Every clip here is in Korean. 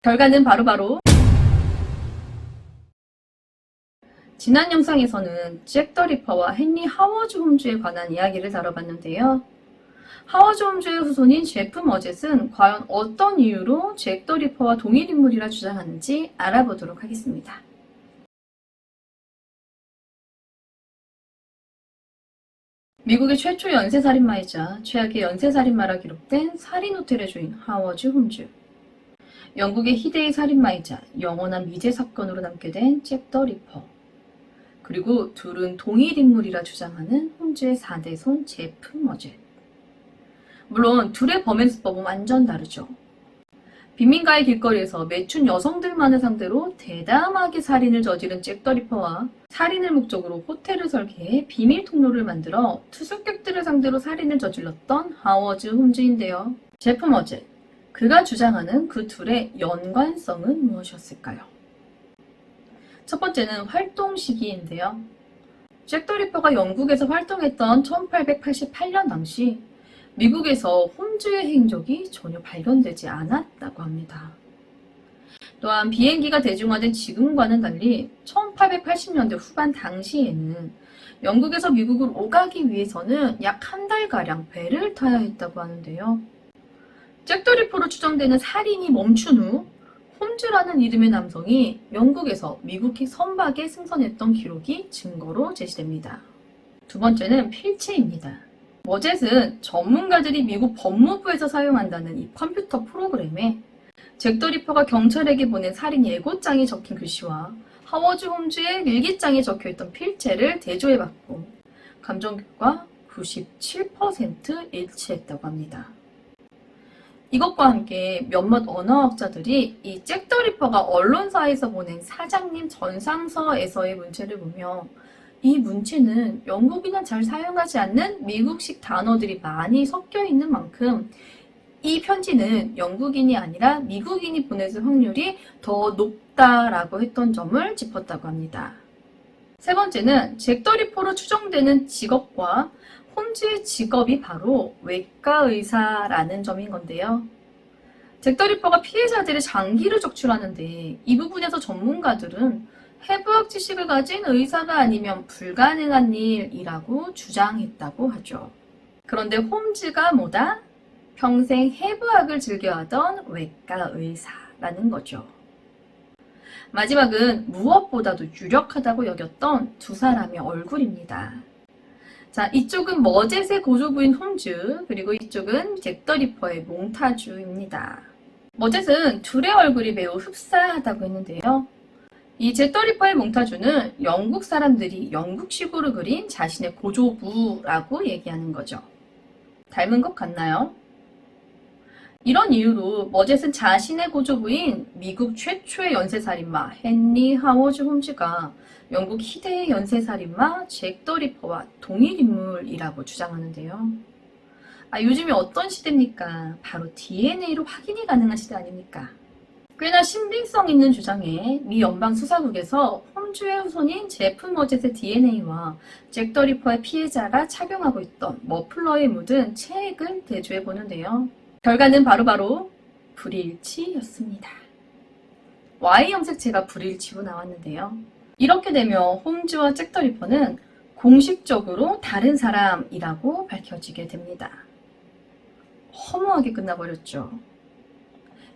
결과는 바로바로 지난 영상에서는 잭 더 리퍼와 헨리 하워즈 홈즈에 관한 이야기를 다뤄봤는데요. 하워즈 홈즈의 후손인 제프 머젯은 과연 어떤 이유로 잭 더 리퍼와 동일 인물이라 주장하는지 알아보도록 하겠습니다. 미국의 최초 연쇄살인마이자 최악의 연쇄살인마라 기록된 살인호텔의 주인 하워즈 홈즈, 영국의 희대의 살인마이자 영원한 미제 사건으로 남게 된 잭 더 리퍼, 그리고 둘은 동일 인물이라 주장하는 홈즈의 4대 손 제프 머젯. 물론 둘의 범행 수법은 완전 다르죠. 빈민가의 길거리에서 매춘 여성들만을 상대로 대담하게 살인을 저지른 잭 더 리퍼와 살인을 목적으로 호텔을 설계해 비밀 통로를 만들어 투숙객들을 상대로 살인을 저질렀던 하워즈 홈즈인데요. 제프 머젯, 그가 주장하는 그 둘의 연관성은 무엇이었을까요? 첫 번째는 활동 시기인데요. 잭 더 리퍼가 영국에서 활동했던 1888년 당시 미국에서 홈즈의 행적이 전혀 발견되지 않았다고 합니다. 또한 비행기가 대중화된 지금과는 달리 1880년대 후반 당시에는 영국에서 미국으로 오가기 위해서는 약 한 달가량 배를 타야 했다고 하는데요. 잭 더 리퍼로 추정되는 살인이 멈춘 후 홈즈라는 이름의 남성이 영국에서 미국 선박에 승선했던 기록이 증거로 제시됩니다. 두 번째는 필체입니다. 머젯은 전문가들이 미국 법무부에서 사용한다는 이 컴퓨터 프로그램에 잭 더 리퍼가 경찰에게 보낸 살인 예고장이 적힌 글씨와 하워즈 홈즈의 일기장에 적혀있던 필체를 대조해봤고 감정 결과 97% 일치했다고 합니다. 이것과 함께 몇몇 언어학자들이 이 잭 더 리퍼가 언론사에서 보낸 사장님 전상서에서의 문체를 보며 이 문체는 영국인은 잘 사용하지 않는 미국식 단어들이 많이 섞여 있는 만큼 이 편지는 영국인이 아니라 미국인이 보냈을 확률이 더 높다라고 했던 점을 짚었다고 합니다. 세 번째는 잭 더 리퍼로 추정되는 직업과 홈즈의 직업이 바로 외과 의사라는 점인 건데요. 잭 더 리퍼가 피해자들의 장기를 적출하는데 이 부분에서 전문가들은 해부학 지식을 가진 의사가 아니면 불가능한 일이라고 주장했다고 하죠. 그런데 홈즈가 뭐다? 평생 해부학을 즐겨하던 외과 의사라는 거죠. 마지막은 무엇보다도 유력하다고 여겼던 두 사람의 얼굴입니다. 자, 이쪽은 머젯의 고조부인 홈즈, 그리고 이쪽은 잭 더 리퍼의 몽타주입니다. 머젯은 둘의 얼굴이 매우 흡사하다고 했는데요. 이 잭 더 리퍼의 몽타주는 영국 사람들이 영국식으로 그린 자신의 고조부라고 얘기하는 거죠. 닮은 것 같나요? 이런 이유로 머젯은 자신의 고조부인 미국 최초의 연쇄살인마 헨리 하워즈 홈즈가 영국 희대의 연쇄살인마 잭 더 리퍼와 동일 인물이라고 주장하는데요. 요즘이 어떤 시대입니까? 바로 DNA로 확인이 가능한 시대 아닙니까? 꽤나 신빙성 있는 주장에 미 연방수사국에서 홈즈의 후손인 제프 머젯의 DNA와 잭 더 리퍼의 피해자가 착용하고 있던 머플러에 묻은 체액을 대조해 보는데요. 결과는 바로바로 불일치였습니다. Y 염색체가 불일치로 나왔는데요. 이렇게 되면 홈즈와 잭 더 리퍼는 공식적으로 다른 사람이라고 밝혀지게 됩니다. 허무하게 끝나버렸죠.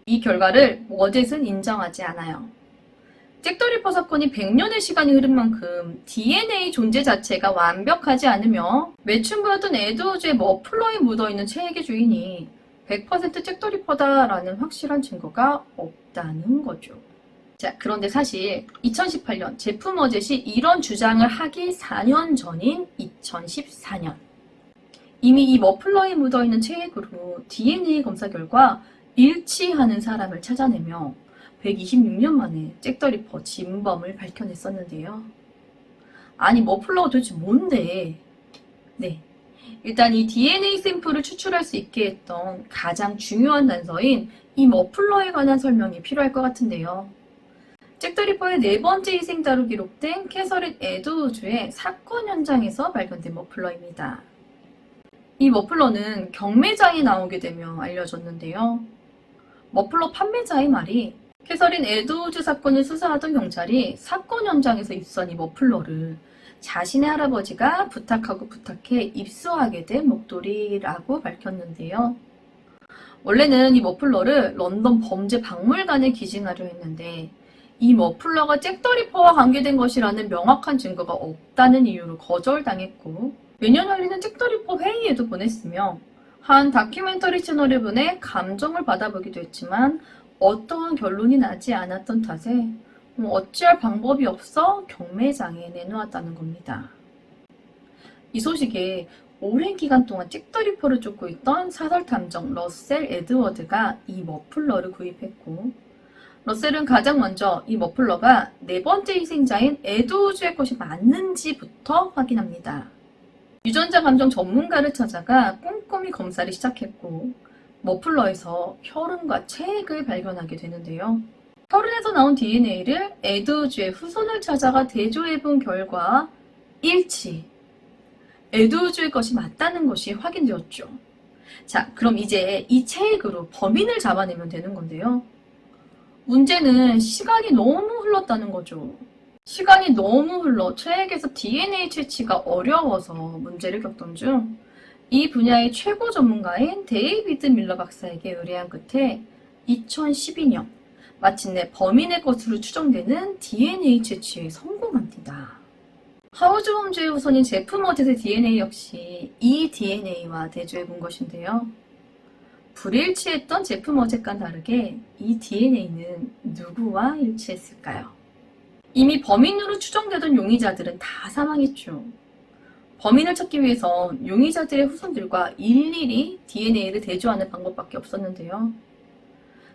이 결과를 머젯은 인정하지 않아요. 잭 더 리퍼 사건이 100년의 시간이 흐른 만큼 DNA 존재 자체가 완벽하지 않으며 매춘부였던 에드워즈의 머플러에 묻어있는 체액의 주인이 100% 잭 더 리퍼다라는 확실한 증거가 없다는 거죠. 자, 그런데 사실 2018년 제프 머젯이 이런 주장을 하기 4년 전인 2014년 이미 이 머플러에 묻어있는 체액으로 DNA 검사 결과 일치하는 사람을 찾아내며 126년 만에 잭 더 리퍼 진범을 밝혀냈었는데요. 아니, 머플러가 도대체 뭔데? 네, 일단 이 DNA 샘플을 추출할 수 있게 했던 가장 중요한 단서인 이 머플러에 관한 설명이 필요할 것 같은데요. 잭 더 리퍼의 네 번째 희생자로 기록된 캐서린 에드워즈의 사건 현장에서 발견된 머플러입니다. 이 머플러는 경매장에 나오게 되며 알려졌는데요. 머플러 판매자의 말이 캐서린 에드워즈 사건을 수사하던 경찰이 사건 현장에서 입수한 이 머플러를 자신의 할아버지가 부탁해 입수하게 된 목도리라고 밝혔는데요. 원래는 이 머플러를 런던 범죄 박물관에 기증하려 했는데 이 머플러가 잭 더 리퍼와 관계된 것이라는 명확한 증거가 없다는 이유로 거절당했고 매년 열리는 잭 더 리퍼 회의에도 보냈으며 한 다큐멘터리 채널에 보내 감정을 받아보기도 했지만 어떠한 결론이 나지 않았던 탓에 어찌할 방법이 없어 경매장에 내놓았다는 겁니다. 이 소식에 오랜 기간 동안 잭 더 리퍼를 쫓고 있던 사설탐정 러셀 에드워드가 이 머플러를 구입했고 러셀은 가장 먼저 이 머플러가 네 번째 희생자인 에드워즈의 것이 맞는지부터 확인합니다. 유전자 감정 전문가를 찾아가 꼼꼼히 검사를 시작했고 머플러에서 혈흔과 체액을 발견하게 되는데요. 혈흔에서 나온 DNA를 에드워즈의 후손을 찾아가 대조해본 결과 일치! 에드워즈의 것이 맞다는 것이 확인되었죠. 자, 그럼 이제 이 체액으로 범인을 잡아내면 되는 건데요. 문제는 시간이 너무 흘렀다는 거죠. 시간이 너무 흘러 체액에서 DNA 채취가 어려워서 문제를 겪던 중 이 분야의 최고 전문가인 데이비드 밀러 박사에게 의뢰한 끝에 2012년 마침내 범인의 것으로 추정되는 DNA 채취에 성공합니다. 하워드 홈즈의 후손인 제프 머젯의 DNA 역시 이 DNA와 대조해본 것인데요. 불일치했던 제프 머젯과는 다르게 이 DNA는 누구와 일치했을까요? 이미 범인으로 추정되던 용의자들은 다 사망했죠. 범인을 찾기 위해선 용의자들의 후손들과 일일이 DNA를 대조하는 방법밖에 없었는데요.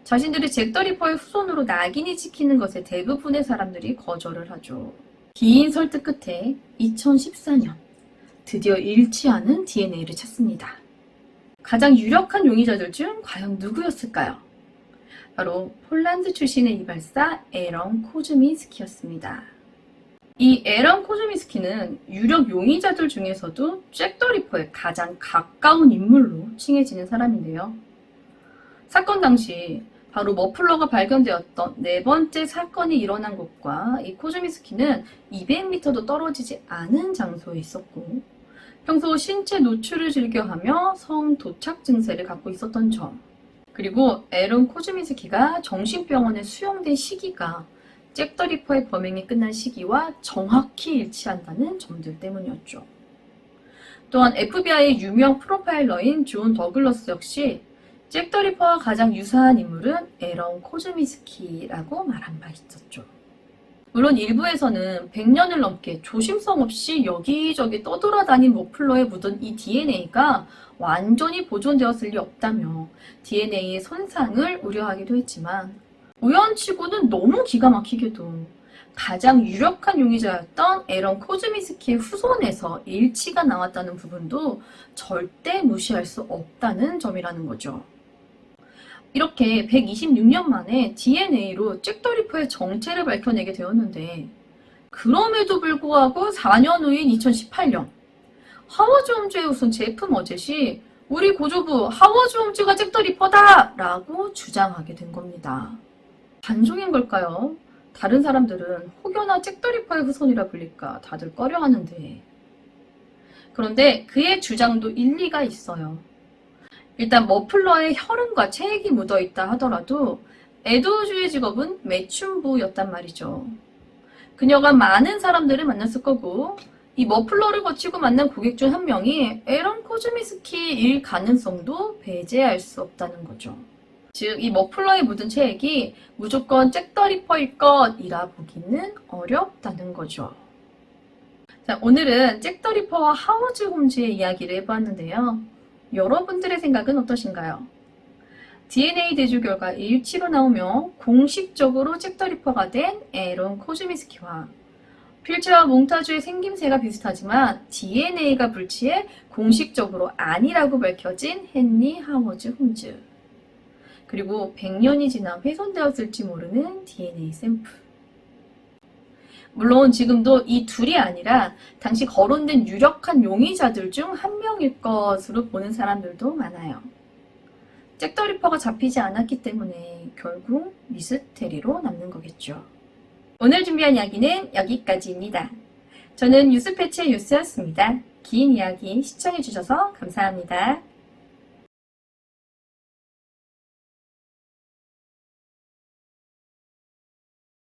자신들이 잭 더 리퍼의 후손으로 낙인이 찍히는 것에 대부분의 사람들이 거절을 하죠. 긴 설득 끝에 2014년 드디어 일치하는 DNA를 찾습니다. 가장 유력한 용의자들 중 과연 누구였을까요? 바로 폴란드 출신의 이발사 에런 코즈민스키였습니다. 이 에런 코즈민스키는 유력 용의자들 중에서도 잭 더 리퍼의 가장 가까운 인물로 칭해지는 사람인데요. 사건 당시 바로 머플러가 발견되었던 네 번째 사건이 일어난 곳과 이 코즈민스키는 200m도 떨어지지 않은 장소에 있었고 평소 신체 노출을 즐겨하며 성 도착 증세를 갖고 있었던 점, 그리고 에런 코즈민스키가 정신병원에 수용된 시기가 잭 더 리퍼의 범행이 끝난 시기와 정확히 일치한다는 점들 때문이었죠. 또한 FBI의 유명 프로파일러인 존 더글러스 역시 잭 더 리퍼와 가장 유사한 인물은 에런 코즈민스키라고 말한 바 있었죠. 물론 일부에서는 100년을 넘게 조심성 없이 여기저기 떠돌아다닌 머플러에 묻은 이 DNA가 완전히 보존되었을 리 없다며 DNA의 손상을 우려하기도 했지만 우연치고는 너무 기가 막히게도 가장 유력한 용의자였던 에런 코즈민스키의 후손에서 일치가 나왔다는 부분도 절대 무시할 수 없다는 점이라는 거죠. 이렇게 126년 만에 DNA로 잭 더 리퍼의 정체를 밝혀내게 되었는데 그럼에도 불구하고 4년 후인 2018년 하워드 홈즈의 후손 제프 머젯이 우리 고조부 하워드 홈즈가 잭 더 리퍼다! 라고 주장하게 된 겁니다. 반종인 걸까요? 다른 사람들은 혹여나 잭 더 리퍼의 후손이라 불릴까 다들 꺼려하는데 그런데 그의 주장도 일리가 있어요. 일단 머플러에 혈흔과 체액이 묻어있다 하더라도 에드워즈의 직업은 매춘부였단 말이죠. 그녀가 많은 사람들을 만났을 거고 이 머플러를 거치고 만난 고객 중 한 명이 에런 코즈민스키일 가능성도 배제할 수 없다는 거죠. 즉, 이 머플러에 묻은 체액이 무조건 잭 더 리퍼일 것이라 보기는 어렵다는 거죠. 자, 오늘은 잭 더 리퍼와 하워드 홈즈의 이야기를 해보았는데요. 여러분들의 생각은 어떠신가요? DNA 대조 결과 일치로 나오며 공식적으로 잭 더 리퍼가 된 에런 코즈민스키와 필체와 몽타주의 생김새가 비슷하지만 DNA가 불치해 공식적으로 아니라고 밝혀진 헨리 하워드 홈즈. 그리고 100년이 지나 훼손되었을지 모르는 DNA 샘플. 물론 지금도 이 둘이 아니라 당시 거론된 유력한 용의자들 중 한 명일 것으로 보는 사람들도 많아요. 잭더 리퍼가 잡히지 않았기 때문에 결국 미스테리로 남는 거겠죠. 오늘 준비한 이야기는 여기까지입니다. 저는 뉴스패치의 뉴스였습니다. 긴 이야기 시청해주셔서 감사합니다.